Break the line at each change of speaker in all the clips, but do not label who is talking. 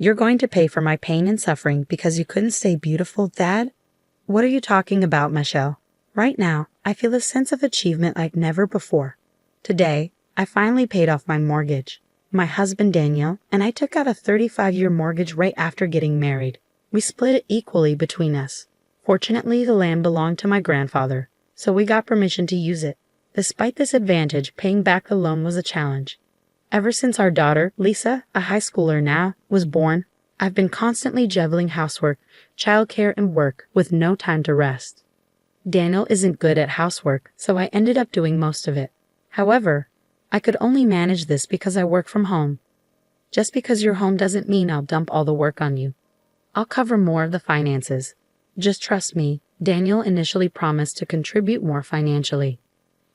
You're going to pay for my pain and suffering because you couldn't stay beautiful, Dad? What are you talking about, Michelle? Right now, I feel a sense of achievement like never before. Today, I finally paid off my mortgage. My husband Daniel and I took out a 35-year mortgage right after getting married. We split it equally between us. Fortunately, the land belonged to my grandfather, so we got permission to use it. Despite this advantage, paying back the loan was a challenge. Ever since our daughter, Lisa, a high schooler now, was born, I've been constantly juggling housework, childcare, and work with no time to rest. Daniel isn't good at housework, so I ended up doing most of it. However, I could only manage this because I work from home. Just because you're home doesn't mean I'll dump all the work on you. I'll cover more of the finances. Just trust me, Daniel initially promised to contribute more financially.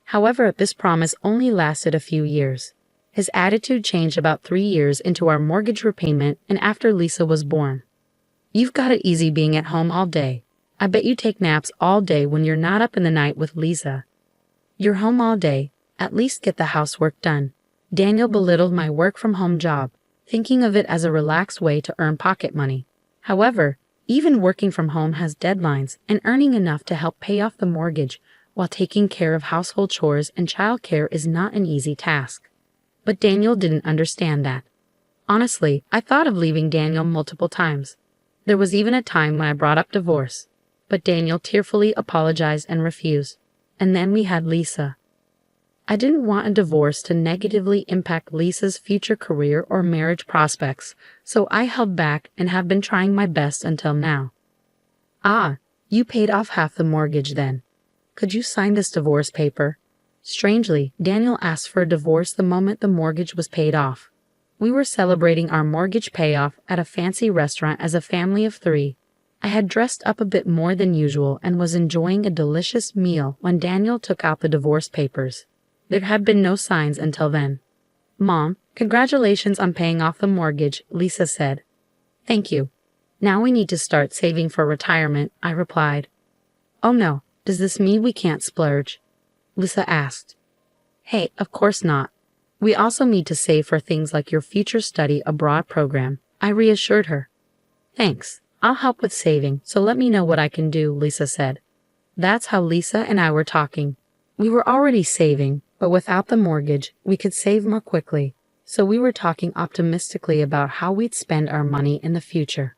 However, this promise only lasted a few years. His attitude changed about 3 years into our mortgage repayment and after Lisa was born. You've got it easy being at home all day. I bet you take naps all day when you're not up in the night with Lisa. You're home all day. At least get the housework done. Daniel belittled my work-from-home job, thinking of it as a relaxed way to earn pocket money. However, even working from home has deadlines, and earning enough to help pay off the mortgage while taking care of household chores and childcare is not an easy task. But Daniel didn't understand that. Honestly, I thought of leaving Daniel multiple times. There was even a time when I brought up divorce, but Daniel tearfully apologized and refused. And then we had Lisa. I didn't want a divorce to negatively impact Lisa's future career or marriage prospects, so I held back and have been trying my best until now. Ah, you paid off half the mortgage then. Could you sign this divorce paper? Strangely, Daniel asked for a divorce the moment the mortgage was paid off. We were celebrating our mortgage payoff at a fancy restaurant as a family of 3. I had dressed up a bit more than usual and was enjoying a delicious meal when Daniel took out the divorce papers. There had been no signs until then. Mom, congratulations on paying off the mortgage, Lisa said. Thank you. Now we need to start saving for retirement, I replied. Oh no, does this mean we can't splurge? Lisa asked. Hey, of course not. We also need to save for things like your future study abroad program, I reassured her. Thanks, I'll help with saving, so let me know what I can do, Lisa said. That's how Lisa and I were talking. We were already saving, but without the mortgage, we could save more quickly, so we were talking optimistically about how we'd spend our money in the future.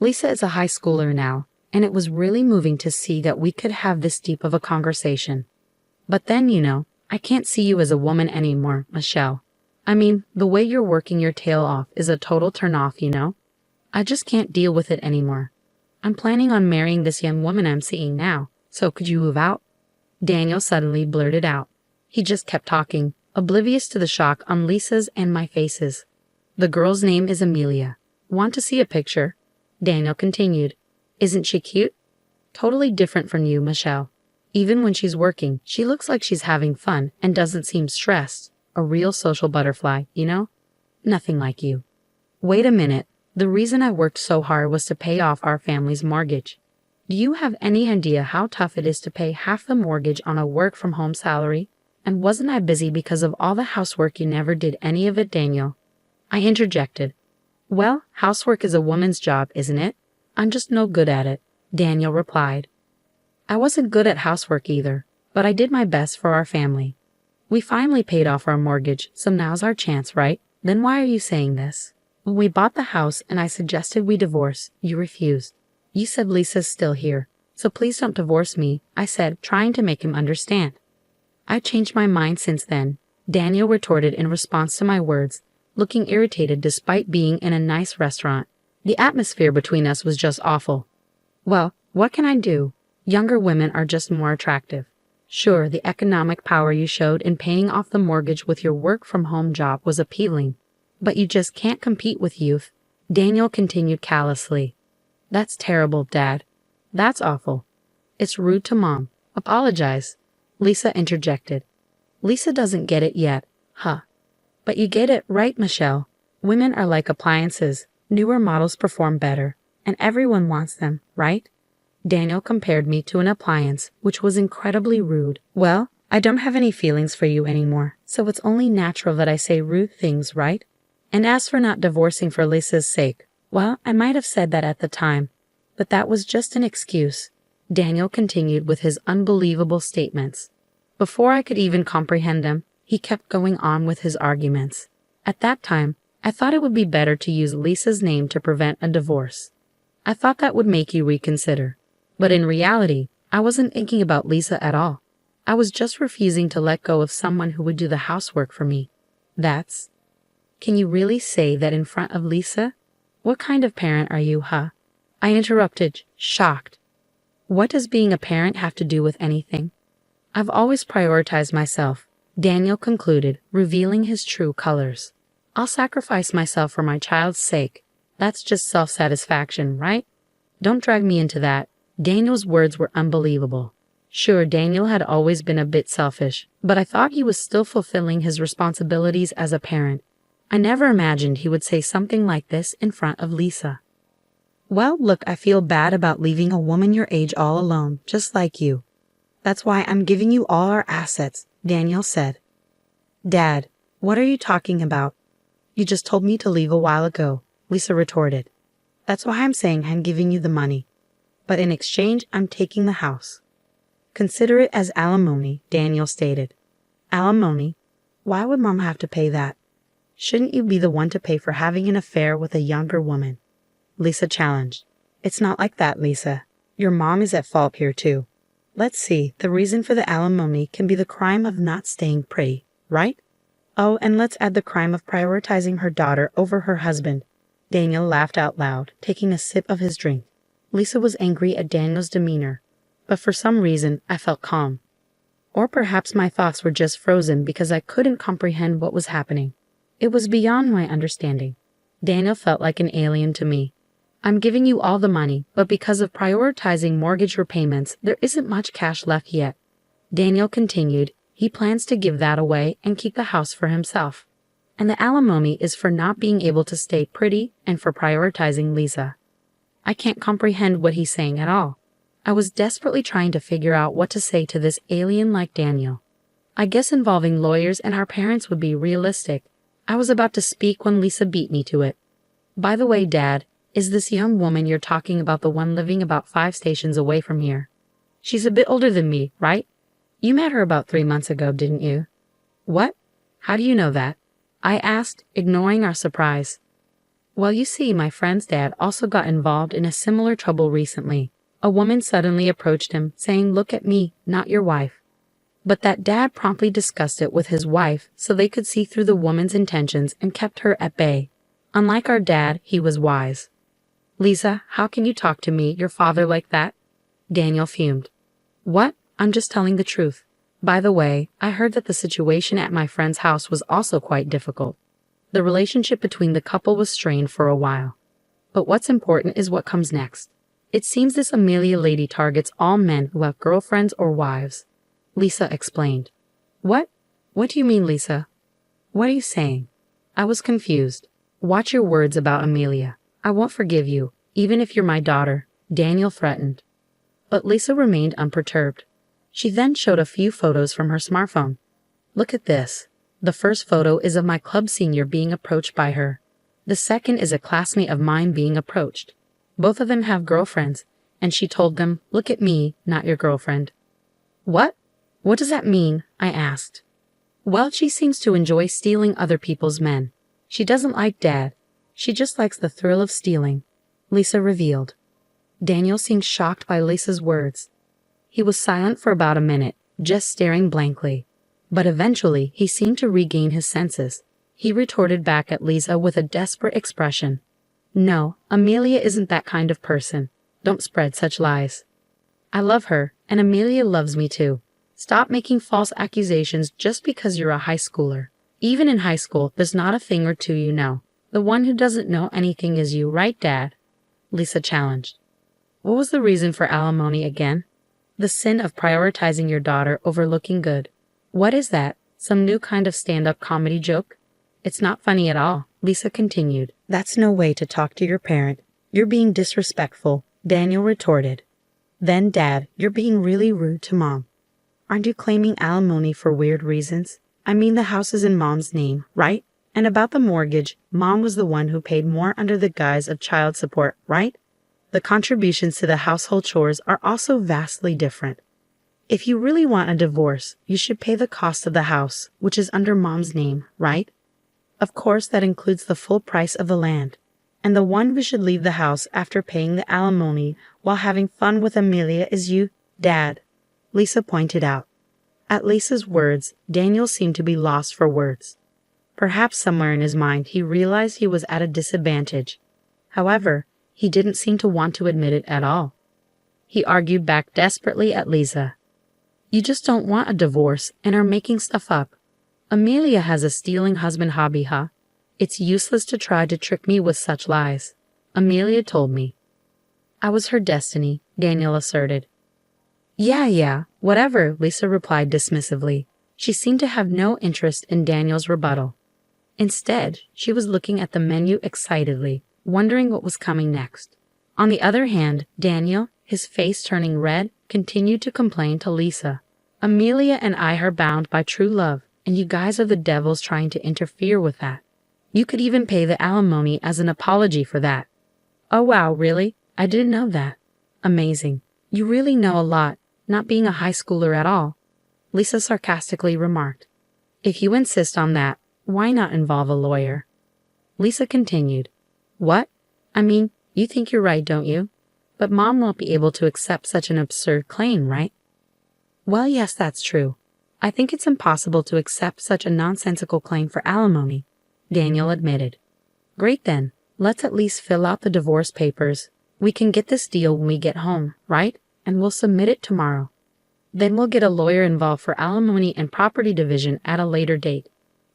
Lisa is a high schooler now, and it was really moving to see that we could have this deep of a conversation. But then, I can't see you as a woman anymore, Michelle. I mean, the way you're working your tail off is a total turn-off, I just can't deal with it anymore. I'm planning on marrying this young woman I'm seeing now, so could you move out? Daniel suddenly blurted out. He just kept talking, oblivious to the shock on Lisa's and my faces. The girl's name is Amelia. Want to see a picture? Daniel continued. Isn't she cute? Totally different from you, Michelle. Even when she's working, she looks like she's having fun and doesn't seem stressed. A real social butterfly, Nothing like you. Wait a minute. The reason I worked so hard was to pay off our family's mortgage. Do you have any idea how tough it is to pay half the mortgage on a work-from-home salary? And wasn't I busy because of all the housework? You never did any of it, Daniel. I interjected. Well, housework is a woman's job, isn't it? I'm just no good at it, Daniel replied. I wasn't good at housework either, but I did my best for our family. We finally paid off our mortgage, so now's our chance, right? Then why are you saying this? When we bought the house and I suggested we divorce, you refused. You said Lisa's still here, so please don't divorce me, I said, trying to make him understand. I've changed my mind since then, Daniel retorted in response to my words, looking irritated despite being in a nice restaurant. The atmosphere between us was just awful. Well, what can I do? Younger women are just more attractive. Sure, the economic power you showed in paying off the mortgage with your work-from-home job was appealing, but you just can't compete with youth, Daniel continued callously. That's terrible, Dad. That's awful. It's rude to Mom. Apologize. Lisa interjected. Lisa doesn't get it yet, huh? But you get it, right, Michelle? Women are like appliances. Newer models perform better, and everyone wants them, right? Daniel compared me to an appliance, which was incredibly rude. Well, I don't have any feelings for you anymore, so it's only natural that I say rude things, right? And as for not divorcing for Lisa's sake, Well, I might have said that at the time, but that was just an excuse. Daniel continued with his unbelievable statements. Before I could even comprehend them, he kept going on with his arguments. At that time, I thought it would be better to use Lisa's name to prevent a divorce. I thought that would make you reconsider. But in reality, I wasn't thinking about Lisa at all. I was just refusing to let go of someone who would do the housework for me. That's... Can you really say that in front of Lisa? What kind of parent are you, huh? I interrupted, shocked. What does being a parent have to do with anything? I've always prioritized myself, Daniel concluded, revealing his true colors. I'll sacrifice myself for my child's sake. That's just self-satisfaction, right? Don't drag me into that. Daniel's words were unbelievable. Sure, Daniel had always been a bit selfish, but I thought he was still fulfilling his responsibilities as a parent. I never imagined he would say something like this in front of Lisa. Well, look, I feel bad about leaving a woman your age all alone, just like you. That's why I'm giving you all our assets, Daniel said. Dad, what are you talking about? You just told me to leave a while ago, Lisa retorted. That's why I'm saying I'm giving you the money. But in exchange, I'm taking the house. Consider it as alimony, Daniel stated. Alimony? Why would Mom have to pay that? Shouldn't you be the one to pay for having an affair with a younger woman? Lisa challenged. It's not like that, Lisa. Your mom is at fault here too. Let's see, the reason for the alimony can be the crime of not staying pretty, right? Oh, and let's add the crime of prioritizing her daughter over her husband. Daniel laughed out loud, taking a sip of his drink. Lisa was angry at Daniel's demeanor, but for some reason I felt calm. Or perhaps my thoughts were just frozen because I couldn't comprehend what was happening. It was beyond my understanding. Daniel felt like an alien to me. I'm giving you all the money, but because of prioritizing mortgage repayments, there isn't much cash left yet. Daniel continued, he plans to give that away and keep the house for himself. And the alimony is for not being able to stay pretty and for prioritizing Lisa. I can't comprehend what he's saying at all. I was desperately trying to figure out what to say to this alien like Daniel. I guess involving lawyers and our parents would be realistic. I was about to speak when Lisa beat me to it. By the way, Dad, is this young woman you're talking about the one living about 5 stations away from here? She's a bit older than me, right? You met her about 3 months ago, didn't you? What? How do you know that? I asked, ignoring our surprise. Well, you see, my friend's dad also got involved in a similar trouble recently. A woman suddenly approached him, saying, "Look at me, not your wife." But that dad promptly discussed it with his wife so they could see through the woman's intentions and kept her at bay. Unlike our dad, he was wise. Lisa, how can you talk to me, your father, like that? Daniel fumed. What? I'm just telling the truth. By the way, I heard that the situation at my friend's house was also quite difficult. The relationship between the couple was strained for a while. But what's important is what comes next. It seems this Amelia lady targets all men who have girlfriends or wives. Lisa explained. What? What do you mean, Lisa? What are you saying? I was confused. Watch your words about Amelia. I won't forgive you, even if you're my daughter, Daniel threatened. But Lisa remained unperturbed. She then showed a few photos from her smartphone. Look at this. The first photo is of my club senior being approached by her. The second is a classmate of mine being approached. Both of them have girlfriends, and she told them, "Look at me, not your girlfriend." What? What does that mean? I asked. Well, she seems to enjoy stealing other people's men. She doesn't like Dad. She just likes the thrill of stealing, Lisa revealed. Daniel seemed shocked by Lisa's words. He was silent for about a minute, just staring blankly. But eventually, he seemed to regain his senses. He retorted back at Lisa with a desperate expression. No, Amelia isn't that kind of person. Don't spread such lies. I love her, and Amelia loves me too. Stop making false accusations just because you're a high schooler. Even in high school, there's not a thing or two you know. The one who doesn't know anything is you, right, Dad? Lisa challenged. What was the reason for alimony again? The sin of prioritizing your daughter over looking good. What is that? Some new kind of stand-up comedy joke? It's not funny at all, Lisa continued. That's no way to talk to your parent. You're being disrespectful, Daniel retorted. Then, Dad, you're being really rude to Mom. Aren't you claiming alimony for weird reasons? I mean, the house is in Mom's name, right? And about the mortgage, Mom was the one who paid more under the guise of child support, right? The contributions to the household chores are also vastly different. If you really want a divorce, you should pay the cost of the house, which is under Mom's name, right? Of course, that includes the full price of the land. And the one who should leave the house after paying the alimony while having fun with Amelia is you, Dad, Lisa pointed out. At Lisa's words, Daniel seemed to be lost for words. Perhaps somewhere in his mind he realized he was at a disadvantage. However, he didn't seem to want to admit it at all. He argued back desperately at Lisa. You just don't want a divorce and are making stuff up. Amelia has a stealing husband hobby, huh? It's useless to try to trick me with such lies. Amelia told me. I was her destiny, Daniel asserted. Yeah, whatever, Lisa replied dismissively. She seemed to have no interest in Daniel's rebuttal. Instead, she was looking at the menu excitedly, wondering what was coming next. On the other hand, Daniel, his face turning red, continued to complain to Lisa. Amelia and I are bound by true love, and you guys are the devils trying to interfere with that. You could even pay the alimony as an apology for that. Oh wow, really? I didn't know that. Amazing. You really know a lot, not being a high schooler at all, Lisa sarcastically remarked. If you insist on that, why not involve a lawyer? Lisa continued. What? I mean, you think you're right, don't you? But Mom won't be able to accept such an absurd claim, right? Well, yes, that's true. I think it's impossible to accept such a nonsensical claim for alimony, Daniel admitted. Great then, let's at least fill out the divorce papers. We can get this deal when we get home, right? And we'll submit it tomorrow. Then we'll get a lawyer involved for alimony and property division at a later date.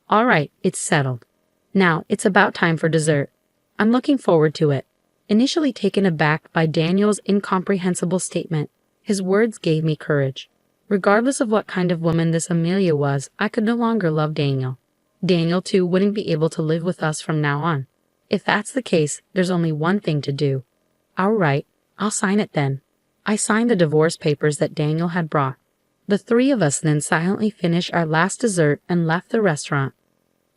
All right, it's settled. Now, it's about time for dessert. I'm looking forward to it. Initially taken aback by Daniel's incomprehensible statement, his words gave me courage. Regardless of what kind of woman this Amelia was, I could no longer love Daniel. Daniel, too, wouldn't be able to live with us from now on. If that's the case, there's only one thing to do. All right, I'll sign it then. I signed the divorce papers that Daniel had brought. The three of us then silently finished our last dessert and left the restaurant.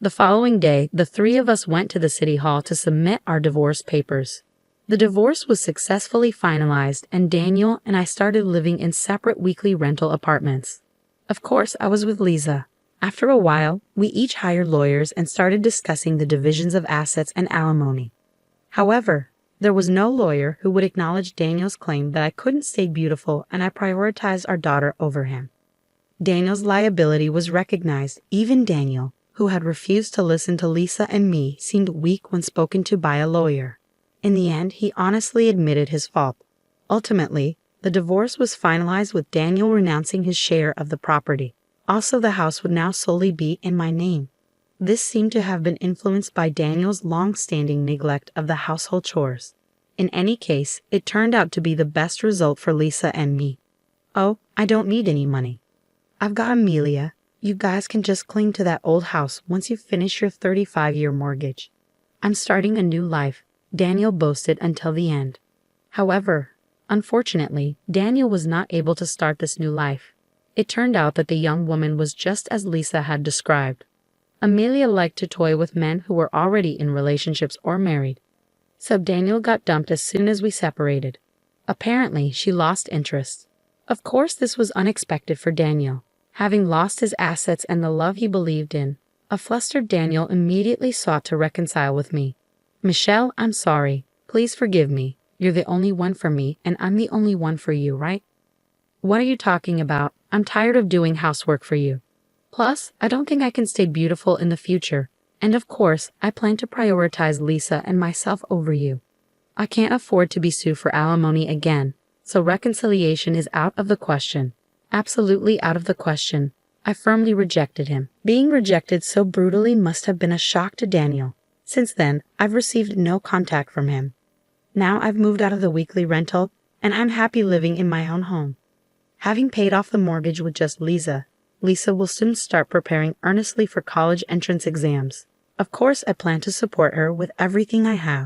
The following day, the three of us went to the city hall to submit our divorce papers. The divorce was successfully finalized, and Daniel and I started living in separate weekly rental apartments. Of course, I was with Lisa. After a while, we each hired lawyers and started discussing the divisions of assets and alimony. However, there was no lawyer who would acknowledge Daniel's claim that I couldn't stay beautiful and I prioritized our daughter over him. Daniel's liability was recognized. Even Daniel, who had refused to listen to Lisa and me, seemed weak when spoken to by a lawyer. In the end, he honestly admitted his fault. Ultimately, the divorce was finalized with Daniel renouncing his share of the property. Also, the house would now solely be in my name. This seemed to have been influenced by Daniel's long-standing neglect of the household chores. In any case, it turned out to be the best result for Lisa and me. Oh, I don't need any money. I've got Amelia. You guys can just cling to that old house once you finish your 35-year mortgage. I'm starting a new life, Daniel boasted until the end. However, unfortunately, Daniel was not able to start this new life. It turned out that the young woman was just as Lisa had described. Amelia liked to toy with men who were already in relationships or married. So Daniel got dumped as soon as we separated. Apparently, she lost interest. Of course, this was unexpected for Daniel. Having lost his assets and the love he believed in, a flustered Daniel immediately sought to reconcile with me. Michelle, I'm sorry. Please forgive me. You're the only one for me, and I'm the only one for you, right? What are you talking about? I'm tired of doing housework for you. Plus, I don't think I can stay beautiful in the future. And of course, I plan to prioritize Lisa and myself over you. I can't afford to be sued for alimony again, so reconciliation is out of the question. Absolutely out of the question. I firmly rejected him. Being rejected so brutally must have been a shock to Daniel. Since then, I've received no contact from him. Now I've moved out of the weekly rental, and I'm happy living in my own home. Having paid off the mortgage with just Lisa will soon start preparing earnestly for college entrance exams. Of course, I plan to support her with everything I have.